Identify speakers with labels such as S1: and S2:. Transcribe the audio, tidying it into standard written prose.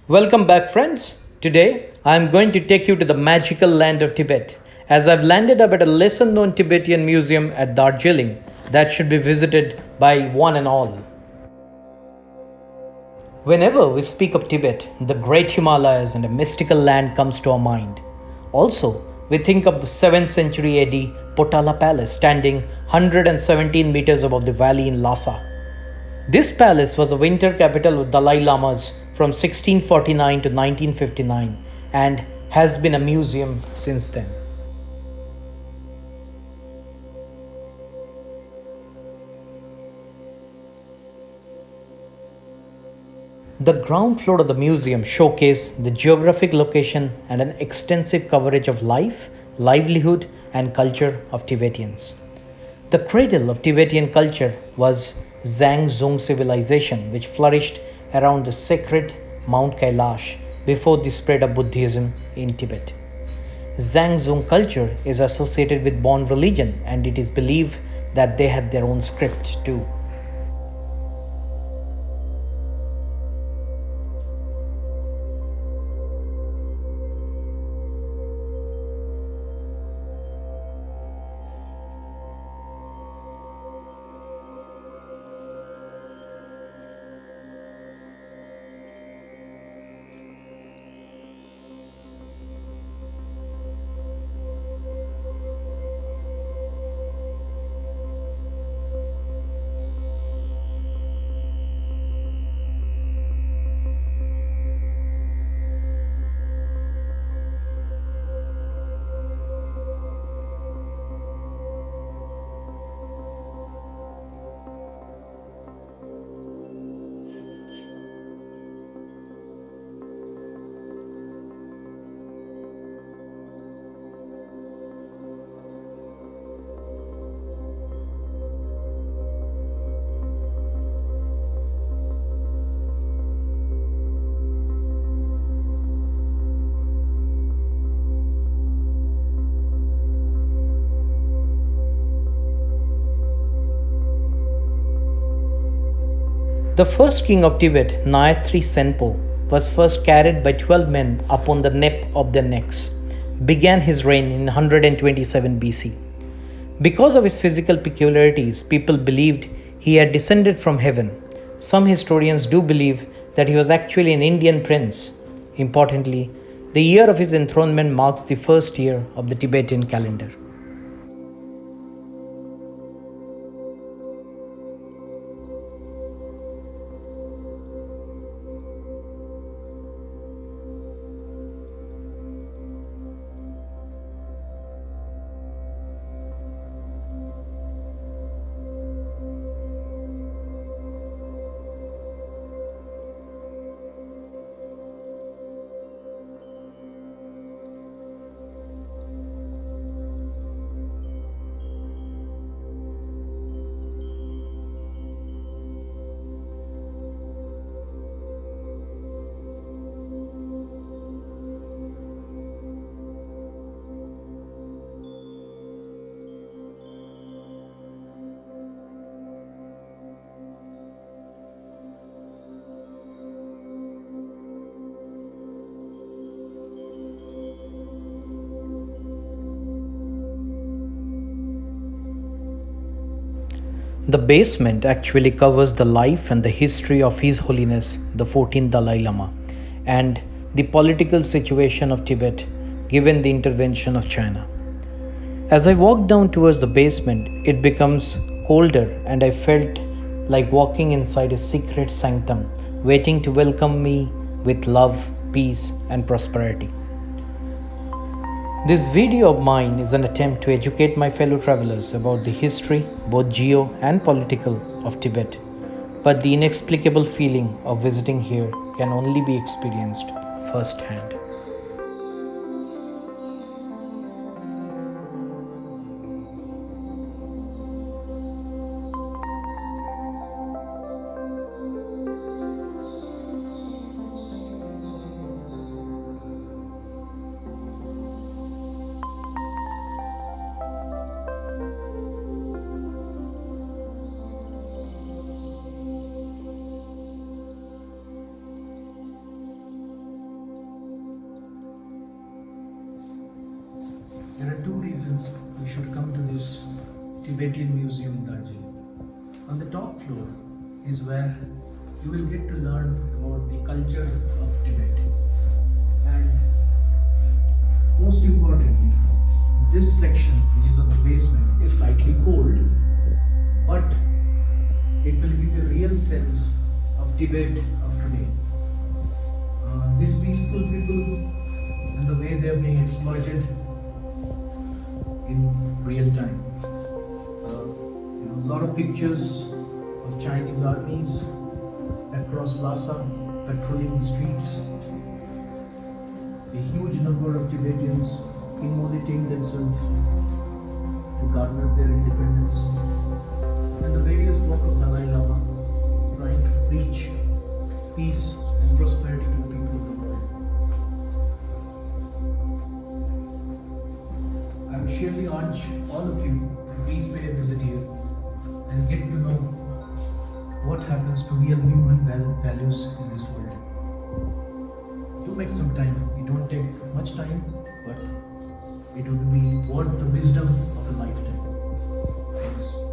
S1: Welcome back, friends. Today, I am going to take you to the magical land of Tibet, as I've landed up at a lesser known Tibetan museum at Darjeeling that should be visited by one and all. Whenever we speak of Tibet, the great Himalayas and a mystical land comes to our mind. Also, we think of the 7th century AD Potala Palace standing 117 meters above the valley in Lhasa. This palace was a winter capital of Dalai Lamas from 1649 to 1959 and has been a museum since then. The ground floor of the museum showcased the geographic location and an extensive coverage of life, livelihood, and culture of Tibetans. The cradle of Tibetan culture was Zhangzhung civilization, which flourished around the sacred Mount Kailash before the spread of Buddhism in Tibet. Zhangzhung culture is associated with Bon religion, and it is believed that they had their own script too. The first king of Tibet, Nayatri Senpo, was first carried by 12 men upon the nape of their necks, began his reign in 127 BC. Because of his physical peculiarities, people believed he had descended from heaven. Some historians do believe that he was actually an Indian prince. Importantly, the year of his enthronement marks the first year of the Tibetan calendar. The basement actually covers the life and the history of His Holiness the 14th Dalai Lama and the political situation of Tibet given the intervention of China. As I walked down towards the basement, it becomes colder and I felt like walking inside a secret sanctum waiting to welcome me with love, peace, and prosperity. This video of mine is an attempt to educate my fellow travelers about the history, both geo and political, of Tibet. But the inexplicable feeling of visiting here can only be experienced firsthand. reasons you should come to this Tibetan museum in Darjeeling. On the top floor is where you will get to learn about the culture of Tibet. And most importantly, this section, which is on the basement, is slightly cold, but it will give you a real sense of Tibet of today. These peaceful people and the way they are being exploited in real time. A lot of pictures of Chinese armies across Lhasa patrolling the streets. A huge number of Tibetans immolating themselves to garner their independence. And the various work of Dalai Lama trying to preach peace and prosperity to the people of the world. I would surely urge all of you to please pay a visit here and get to know what happens to real human values in this world. Do make some time. It won't take much time, but it would be worth the wisdom of a lifetime. Thanks.